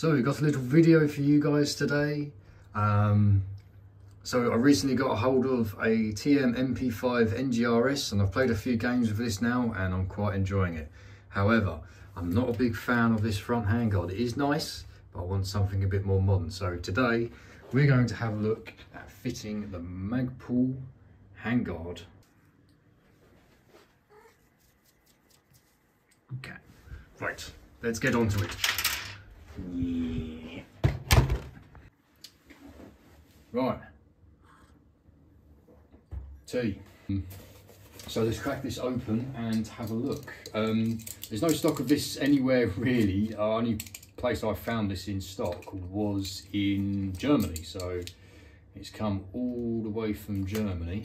So we've got a little video for you guys today. So I recently got a hold of a TM MP5 NGRS and I've played a few games with this now and I'm quite enjoying it. However, I'm not a big fan of this front handguard. It is nice, but I want something a bit more modern. So today we're going to have a look at fitting the Magpul Handguard. Okay, right, let's get on to it. Yeah. Right. So let's crack this open and have a look. There's no stock of this anywhere really. The only place I found this in stock was in Germany. So it's come all the way from Germany.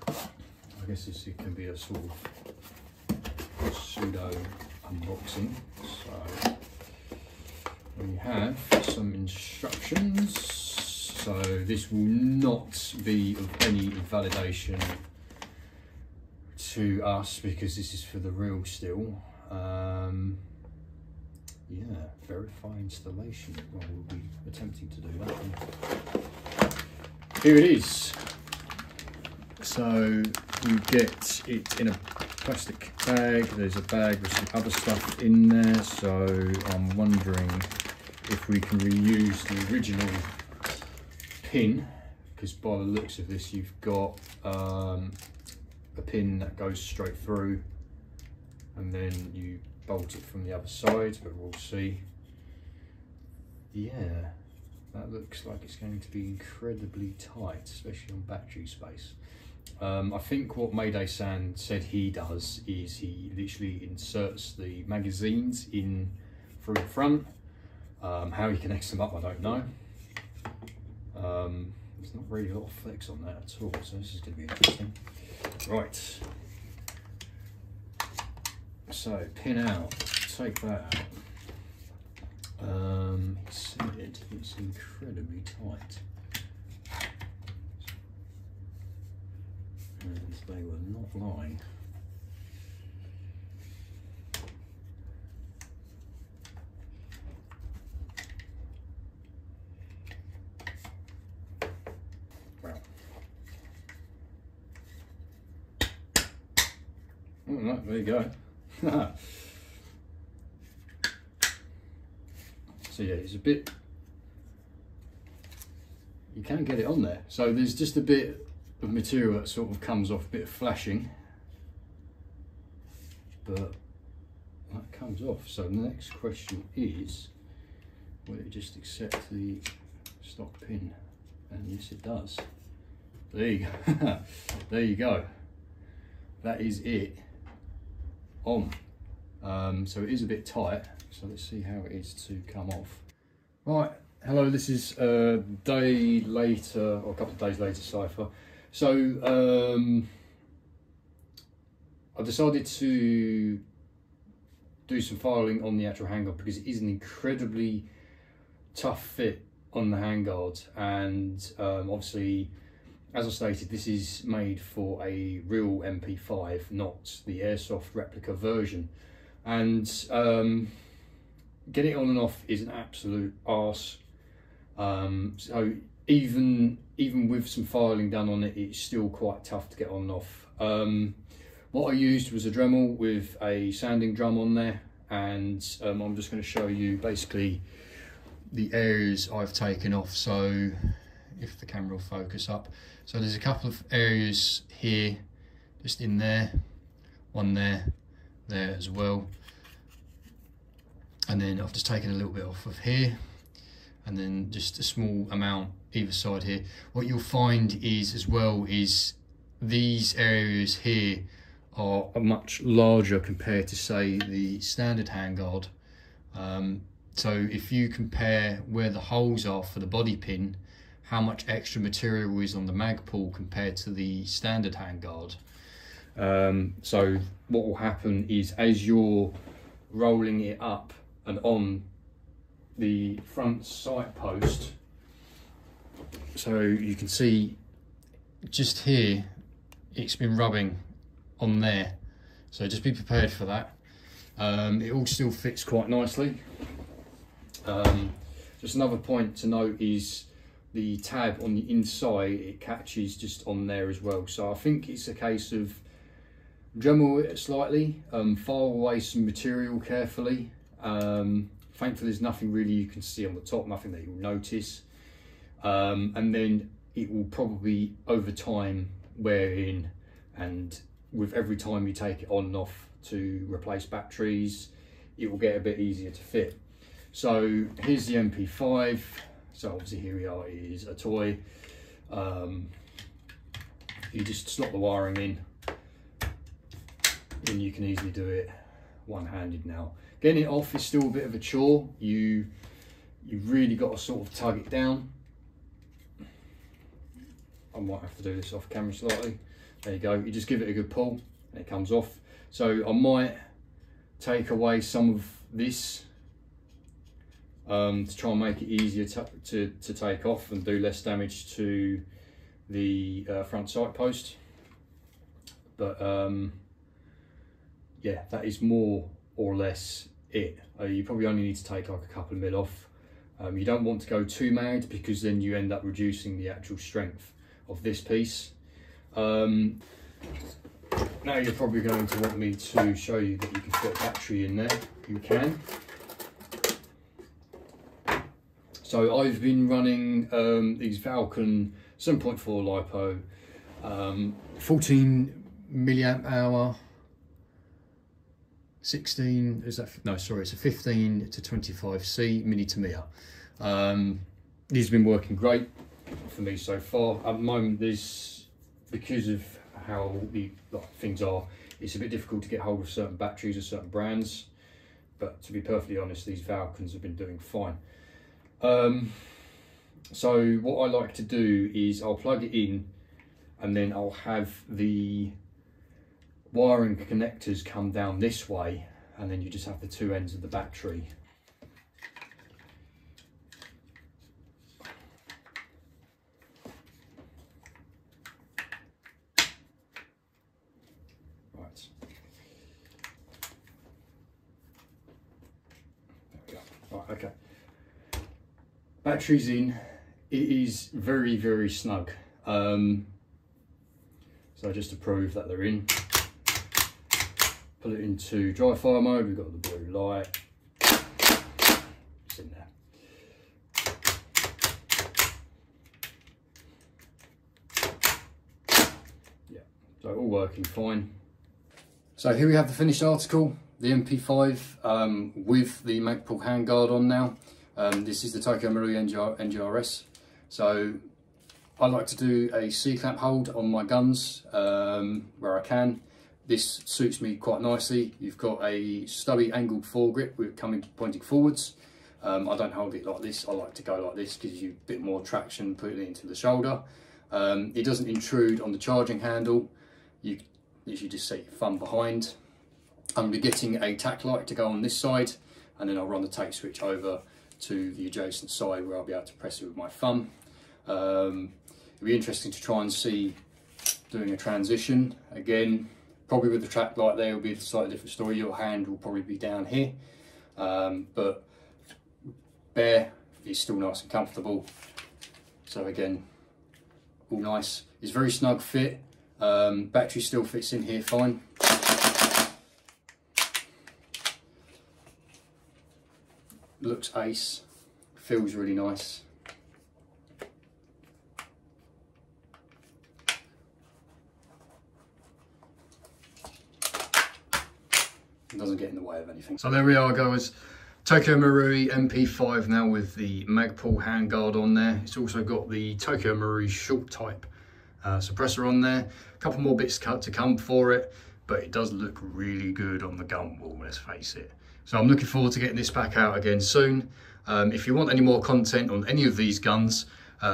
I guess this can be a sort of pseudo unboxing. So we have some instructions. So this will not be of any validation to us because this is for the real still. Yeah, verify installation. Well, we'll be attempting to do that. Here it is. So you get it in a plastic bag. There's a bag with some other stuff in there. So I'm wondering if we can reuse the original pin, because by the looks of this you've got a pin that goes straight through and then you bolt it from the other side, but we'll see. Yeah, that looks like it's going to be incredibly tight, especially on battery space. I think what Mayday-san said he does is he literally inserts the magazines in through the front. How he connects them up, I don't know. There's not really a lot of flex on that at all, so this is going to be interesting. Right, so pin out, take that out. He said it's incredibly tight, and they were not lying. Oh, no, there you go. So yeah, it's a bit, you can get it on there. So there's just a bit of material that sort of comes off, a bit of flashing, but that comes off. So the next question is, will it just accept the stock pin? And yes, it does. There you go. There you go. That is it. On. So it is a bit tight, so let's see how it is to come off. Right, hello, this is a day later, or a couple of days later cipher. So I decided to do some filing on the actual handguard because it is an incredibly tough fit on the handguard, and obviously, as I stated, this is made for a real MP5, not the airsoft replica version. And getting it on and off is an absolute arse. So even with some filing done on it, it's still quite tough to get on and off. What I used was a Dremel with a sanding drum on there, and I'm just going to show you basically the areas I've taken off. So if the camera will focus up. So there's a couple of areas here, just in there, one there, there as well. And then I've just taken a little bit off of here, and then just a small amount either side here. What you'll find is as well is these areas here are much larger compared to say the standard handguard. So if you compare where the holes are for the body pin, how much extra material is on the Magpul compared to the standard handguard. So what will happen is as you're rolling it up and on the front sight post, so you can see just here it's been rubbing on there, so just be prepared for that. It all still fits quite nicely. Just another point to note is the tab on the inside, it catches just on there as well. So I think it's a case of Dremel it slightly, file away some material carefully. Thankfully there's nothing really you can see on the top, nothing that you'll notice. And then it will probably over time wear in, and with every time you take it on and off to replace batteries, it will get a bit easier to fit. So here's the MP5. So obviously here we are, it is a toy. You just slot the wiring in and you can easily do it one-handed now. Getting it off is still a bit of a chore. You've really got to sort of tug it down. I might have to do this off camera slightly. There you go, you just give it a good pull and it comes off. So I might take away some of this to try and make it easier to take off and do less damage to the front sight post. But yeah, that is more or less it. You probably only need to take like a couple of mil off. You don't want to go too mad because then you end up reducing the actual strength of this piece. Now you're probably going to want me to show you that you can fit a battery in there. You can. So I've been running these Falcon 7.4 LiPo, 14 milliamp hour, 16, is that, no sorry, it's a 15 to 25C mini Tamiya. These have been working great for me so far. At the moment, because of how the things are, it's a bit difficult to get hold of certain batteries or certain brands, but to be perfectly honest, these Falcons have been doing fine. So what I like to do is I'll plug it in and then I'll have the wiring connectors come down this way, and then you just have the two ends of the battery. Right. There we go. Right, okay. Batteries in. It is very, very snug. So just to prove that they're in, pull it into dry fire mode. We've got the blue light. It's in there. Yeah, so all working fine. So here we have the finished article, the MP5 with the Magpul Handguard on now. This is the Tokyo Marui NGRS. So I like to do a C-clamp hold on my guns where I can. This suits me quite nicely. You've got a stubby angled foregrip with pointing forwards. I don't hold it like this. I like to go like this, gives you a bit more traction, putting it into the shoulder. It doesn't intrude on the charging handle. You literally just set your thumb behind. I'm going to be getting a tack light to go on this side, and then I'll run the tape switch over to the adjacent side where I'll be able to press it with my thumb. It'll be interesting to try and see doing a transition. Again, probably with the track light there will be a slightly different story. Your hand will probably be down here, but bare is still nice and comfortable. So again, all nice. It's very snug fit. Battery still fits in here fine. Looks ace, feels really nice. It doesn't get in the way of anything. So there we are, guys. Tokyo Marui MP5 now with the Magpul Handguard on there. It's also got the Tokyo Marui short type suppressor on there. A couple more bits cut to come for it, but it does look really good on the gun wall, let's face it. So I'm looking forward to getting this back out again soon. If you want any more content on any of these guns,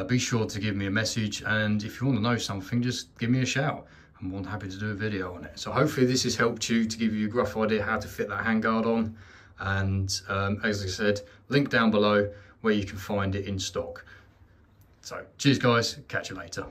be sure to give me a message, and if you want to know something, just give me a shout. I'm more than happy to do a video on it. So hopefully this has helped you to give you a rough idea how to fit that handguard on, and as I said, link down below where you can find it in stock. So cheers guys, catch you later.